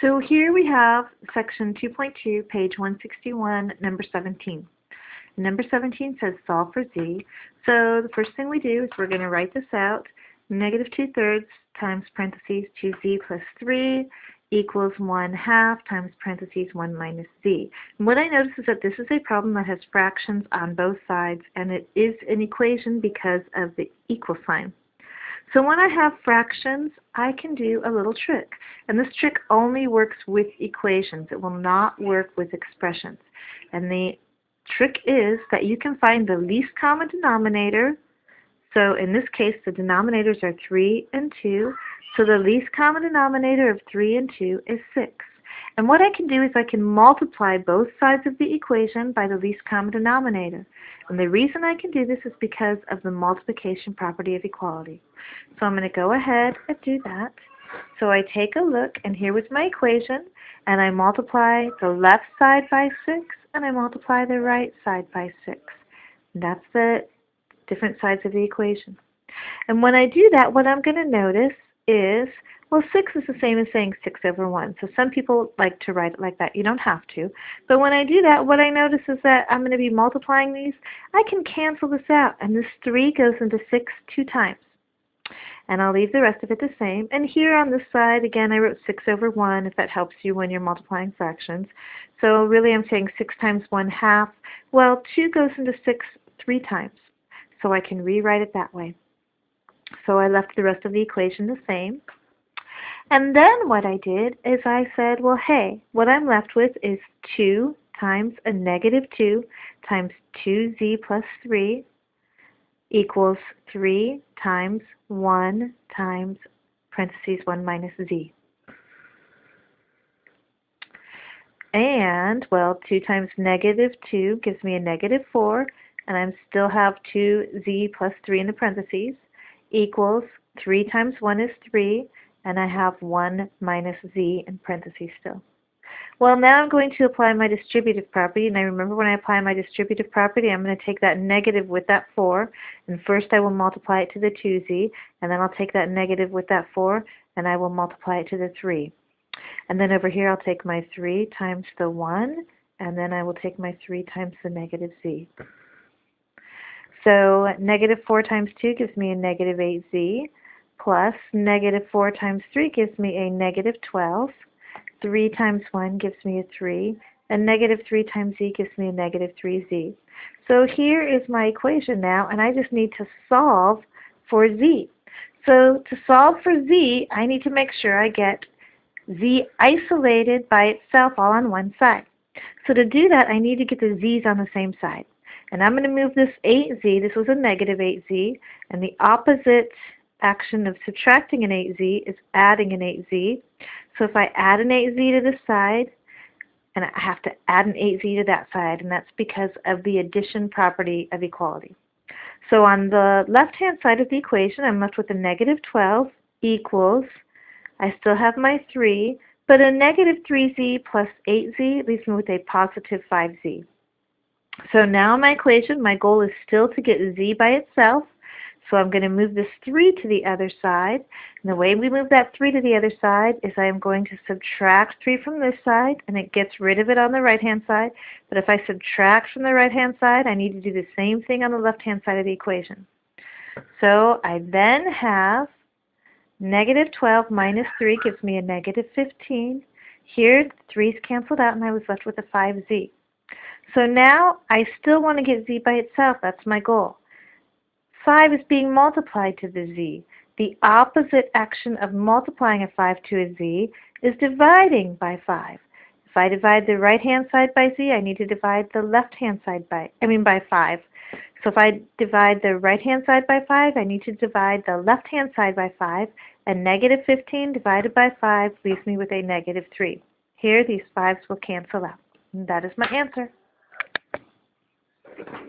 So here we have section 2.2, page 161, number 17. Number 17 says solve for z. So the first thing we do is we're going to write this out. Negative 2/3 times parentheses 2z plus 3 equals 1/2 times parentheses 1 minus z. And what I notice is that this is a problem that has fractions on both sides, and it is an equation because of the equal sign. So when I have fractions, I can do a little trick. And this trick only works with equations. It will not work with expressions. And the trick is that you can find the least common denominator. So in this case, the denominators are 3 and 2. So the least common denominator of 3 and 2 is 6. And what I can do is I can multiply both sides of the equation by the least common denominator. And the reason I can do this is because of the multiplication property of equality. So I'm going to go ahead and do that. So I take a look, and here was my equation, and I multiply the left side by 6, and I multiply the right side by 6. And that's the different sides of the equation. And when I do that, what I'm going to notice is, well, 6 is the same as saying 6 over 1. So some people like to write it like that. You don't have to. But when I do that, what I notice is that I'm going to be multiplying these. I can cancel this out, and this 3 goes into 6 2 times. And I'll leave the rest of it the same. And here on this side, again, I wrote 6 over 1, if that helps you when you're multiplying fractions. So really I'm saying 6 times 1/2. Well, 2 goes into 6 3 times. So I can rewrite it that way. So I left the rest of the equation the same. And then what I did is I said, well, hey, what I'm left with is 2 times a negative 2 times 2z plus 3 equals 3 times 1 times parentheses 1 minus z. And, well, 2 times negative 2 gives me a negative 4, and I still have 2z plus 3 in the parentheses, equals 3 times 1 is 3, and I have 1 minus z in parentheses still. Well, now I'm going to apply my distributive property, and I remember when I apply my distributive property, I'm going to take that negative with that 4, and first I will multiply it to the 2z, and then I'll take that negative with that 4, and I will multiply it to the 3. And then over here I'll take my 3 times the 1, and then I will take my 3 times the negative z. So negative 4 times 2 gives me a negative 8z, plus negative 4 times 3 gives me a negative 12. 3 times 1 gives me a 3, and negative 3 times z gives me a negative 3z. So here is my equation now, and I just need to solve for z. So to solve for z, I need to make sure I get z isolated by itself all on one side. So to do that, I need to get the z's on the same side. And I'm going to move this 8z, this was a negative 8z, and the opposite action of subtracting an 8z is adding an 8z. So if I add an 8z to this side, and I have to add an 8z to that side, and that's because of the addition property of equality. So on the left-hand side of the equation, I'm left with a negative 12 equals, I still have my 3, but a negative 3z plus 8z leaves me with a positive 5z. So now in my equation, my goal is still to get z by itself. So I'm going to move this 3 to the other side. And the way we move that 3 to the other side is I am going to subtract 3 from this side, and it gets rid of it on the right-hand side. But if I subtract from the right-hand side, I need to do the same thing on the left-hand side of the equation. So I then have negative 12 minus 3 gives me a negative 15. Here, 3's canceled out, and I was left with a 5z. So now I still want to get z by itself. That's my goal. 5 is being multiplied to the z. The opposite action of multiplying a 5 to a z is dividing by 5. If I divide the right-hand side by z, I need to divide the left-hand side by 5. So if I divide the right-hand side by 5, I need to divide the left-hand side by 5, and negative 15 divided by 5 leaves me with a negative 3. Here, these 5's will cancel out. And that is my answer.